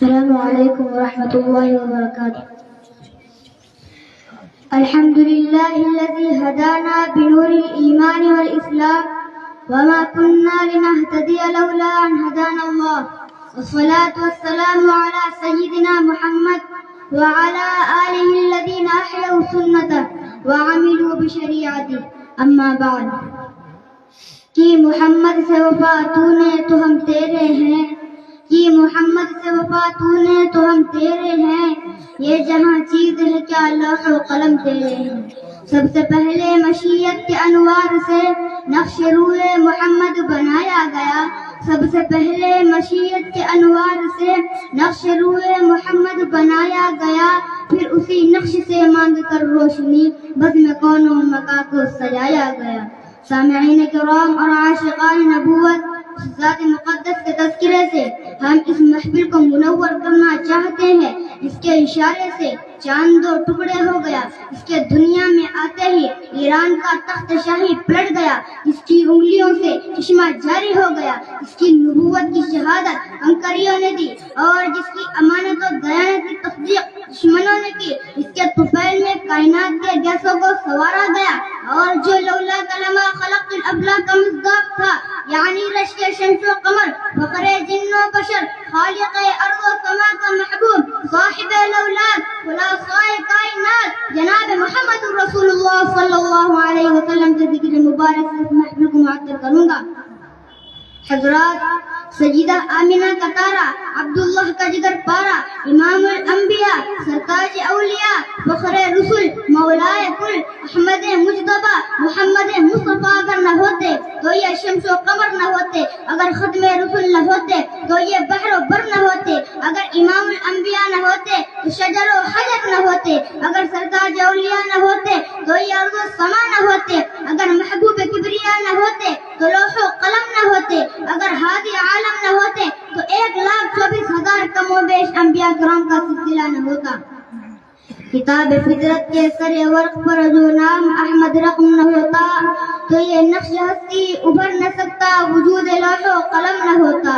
السلام عليكم ورحمة الله وبركاته. الحمد لله الذي هدانا بنور الإيمان والإسلام وما كنا لنهتدي لولا أن هدانا الله، والصلاة والسلام على سيدنا محمد وعلى آله الذين أحيوا سنته وعملوا بشريعته. أما بعد، کہ محمد سے وفا تو نے تو ہم تیرے ہیں، کہ محمد سے وفا تو نے تو ہم تیرے ہیں، یہ جہاں چیز ہے کیا لوح و قلم تیرے ہیں. سب سے پہلے مشیت کے انوار سے نقش روئے محمد بنایا گیا، سب سے پہلے مشیت کے انوار سے نقش روئے محمد بنایا گیا، پھر اسی نقش سے مانگ کر روشنی بزم کون و مکان کو سجایا گیا. سامعین کرام اور عاشقان نبوت، ذات مقدس کے تذکرے سے ہم اس محفل کو منور کرنا چاہتے ہیں. اس کے اشارے سے چاند دو ٹکڑے ہو گیا، اس کے دنیا میں آتے ہی ایران کا تخت شاہی پلٹ گیا، اس کی انگلیوں سے چشمہ جاری ہو گیا، اس کی نبوت کی شہادت انکریوں نے دی، اور جس کی امانت و دیانت کی تصدیق دشمنوں نے کی، اس کے طفیل میں کائنات کے گیسوں کو سنوارا گیا، اور جو لولا کلمہ خلق الافلاق کا مصداق تھا، یعنی رشک شمس و قمر، فخر جن و بشر، خالق ارض و سما کا محبوب، صاحب لولاک، خلاصۂ کائنات، جناب محمد رسول اللہ صلی اللہ علیہ وسلم کے ذکر مبارک سے اس محفل کو معطر کروں گا. حضرات، سیدہ آمینہ کا تارا، عبداللہ کا جگر پارا، امام الانبیاء، سرتاج اولیاء، فخر رسول، مولائے کل، احمد مجتبی، محمد مصطفیٰ اگر نہ ہوتے تو یہ شمس و قمر نہ ہوتے، اگر ختم رسول نہ ہوتے تو یہ بحر و بر نہ ہوتے، اگر امام الانبیاء نہ ہوتے تو شجر و حجر نہ ہوتے، اگر سرتاج اولیاء نہ ہوتے تو یہ ارض و سما نہ ہوتے، اگر محبوب کبریا نہ ہوتے تو لوح و قلم نہ ہوتے، اگر ہادی عالم نہ ہوتے تو 1,24,000 کم و بیش انبیاء کرام کا سلسلہ نہ ہوتا. کتاب فطرت کے سر ورق پر جو نام احمد رقم نہ ہوتا تو یہ نقش ہستی ابھر نہ سکتا، وجود لوح و قلم نہ ہوتا.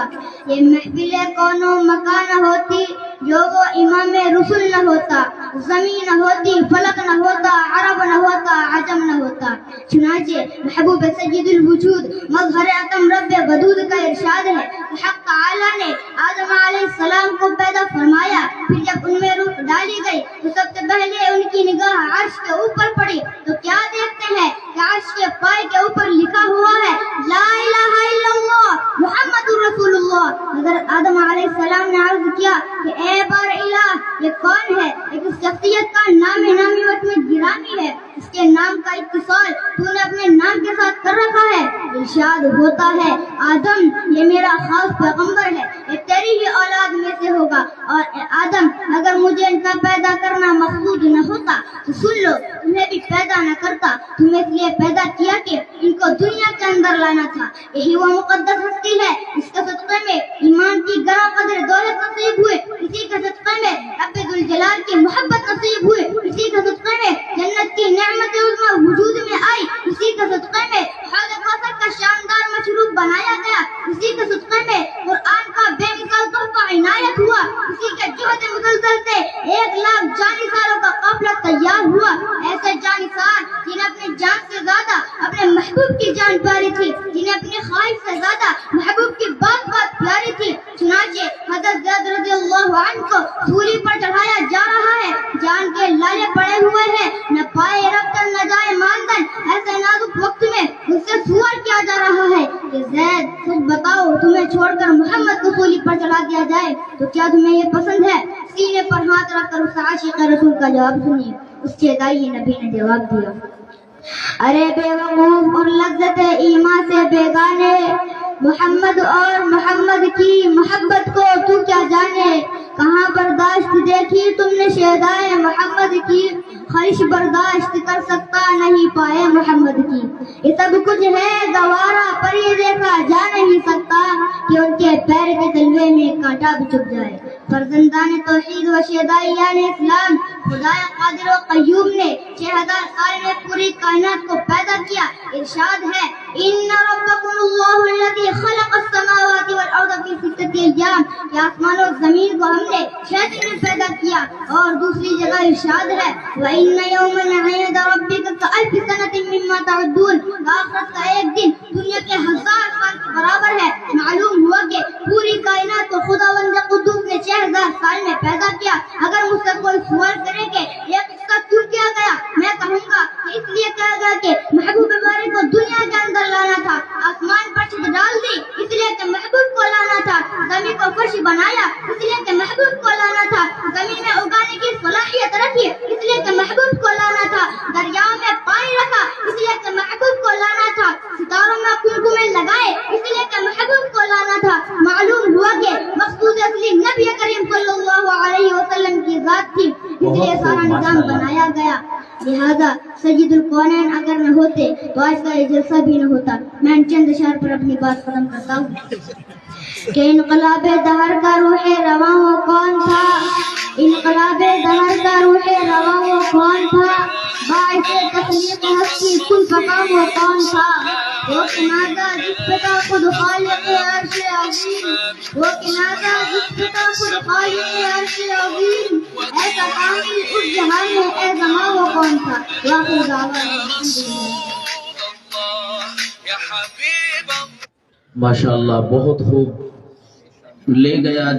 یہ محفل کون و مکان نہ ہوتی جو وہ امام رسول نہ ہوتا، زمین نہ ہوتی، فلک نہ ہوتا، عرب نہ ہوتا، عجم نہ ہوتا. چنانچہ محبوب سید الوجود مظہر اتم رب ودود کا ارشاد ہے کہ حق تعالی نے آدم علیہ السلام کو پیدا فرمایا، پھر جب ان میں روح ڈالی گئی تو سب سے پہلے ان کی نگاہ عرش کے اوپر پڑی تو کیا دیکھتے ہیں کہ عرش کے پائے کے اوپر لکھا ہوا ہے لا الہ الا اللہ محمد رسول اللہ. حضرت آدم علیہ السلام نے عرض کیا کہ اے بار الہ، یہ کون ہے؟ ایک شخصیت کا نام نامی وقت میں گرامی ہے، اس کے نام کا اتصال تو نے اپنے نام کے ساتھ کر رکھا ہے. ارشاد ہوتا ہے آدم یہ میرا خاص پیغمبر ہے، یہ تیری ہی اولاد میں سے ہوگا. اور آدم اگر مجھے ان کا پیدا کرنا مقصود نہ ہوتا تو سن لو، تمہیں بھی پیدا نہ کرتا. تمہیں اس لیے پیدا کیا کہ ان کو دنیا کے اندر لانا تھا. یہی وہ مقدس ہستی ہے اس کے صدقے میں ایمان کی گراں قدر دولت نصیب ہوئے، اسی کے صدقے میں رب ذوالجلال کی محبت نصیب ہوئی، اسی کے صدقے میں جنت کی نعمت عظمی وجود میں آئی، اسی کے صدقے میں حوض کوثر کا شاندار مشروب بنایا گیا، اسی کے صدقے میں قرآن کا بے مثال تحفہ عنایت ہوا، اسی کے جہد مسلسل سے 1,00,000 جانثاروں کا قافلہ تیار ہوا. ایسے جانثار جنہیں اپنی جان سے زیادہ اپنے محبوب کی جان پیاری تھی، جنہیں اپنی خواہش سے زیادہ محبوب کی بات بات پیاری تھی. چنانچہ حضرت زید رضی اللہ عنہ کو سولی پر چڑھایا جا رہا ہے، جان کے لالے پڑے ہوئے ہیں، نہ پائے رفتن نہ جائے ماندن. ایسے نازک وقت میں اس سے سوال کیا جا رہا ہے کہ زید سچ بتاؤ، تمہیں چھوڑ کر محمد کو سولی پر چڑھا دیا جائے تو کیا تمہیں یہ پسند ہے؟ سینے پر ہاتھ رکھ کر اس عاشق رسول کا جواب سنیے. اس کے دائی نبی نے جواب دیا، ارے بے وقوف اور لذت ایمان سے بیگانے، محمد اور محمد کی محبت کو تو کیا جانے. کہاں برداشت دیکھی تم نے شیدائے محمد کی، خواہش برداشت کر سکتا نہیں پائے محمد کی. یہ سب کچھ ہے گوارا پر یہ دیکھا جا نہیں سکتا کہ ان کے پیر کے تلوے میں کانٹا بھی چبھ جائے. فرزندان توحید و شہدائیان اسلام خدا قادر و قیوم نے 6000 سال میں پوری کائنات کو پیدا کیا. ارشاد ہے ان ربکم اللہ الذی خلق السماوات والارض فی 6 ایام کہ آسمان و زمین کو ہم نے 6 دن میں پیدا کیا. اور دوسری جگہ ارشاد ہے وَإِنَّ يَوْمًا عِندَ رَبِّكَ كَأَلْفِ سَنَةٍ مِّمَّا تَعُدُّونَ آخرت کا ایک دن دنیا کے 1000 سال کے برابر ہے. معلوم ہوا کہ پوری کائنات کو خداوند قدوس نے 6000 سال میں پیدا کیا. اگر مجھ سے کوئی سوال کرے کہ یہ قصہ کیوں کیا گیا میں کہوں گا کہ اس لیے کہا گیا کہ محبوب بارک کو دنیا کے اندر لانا تھا. آسمان پر چھت ڈال دی اس لیے کہ محبوب کو لانا تھا. زمین کو فرش بنایا اس لیے کہ محبوب کو لانا تھا. زمین میں اگانے کی صلاحیت رکھی اس لیے کہ محبوب کو لانا تھا. دریاؤں میں پانی رکھا اس لیے کہ محبوب کو لانا تھا. ستاروں میں کنکمیں لگائے اس لیے کہ محبوب کو لانا تھا. معلوم ہوا کہ مقصود اصلی نبی کریم صلی اللہ علیہ وسلم کی ذات تھی اس لیے سارا نظام بنایا گیا. لہذا سید الکونین اگر نہ ہوتے تو آج کا یہ جلسہ بھی نہ ہوتا. میں چند اشعار پر اپنی بات ختم کرتا ہوں کہ انقلاب دہر کا روح رواں وہ کون تھا. انقلاب دہر کا روح رواں وہ کون تھا. باعث تخلیق ہستی کن فقام وہ کون تھا. وہ کنازہ جس پہ تھا خود خالق عرش عظیم. وہ کنازہ جس پہ تھا خود خالق عرش عظیم. ایسا کامل اس جہان میں اے زماں وہ کون تھا. واقعی دعویٰ ماشاء اللہ بہت خوب لے گیا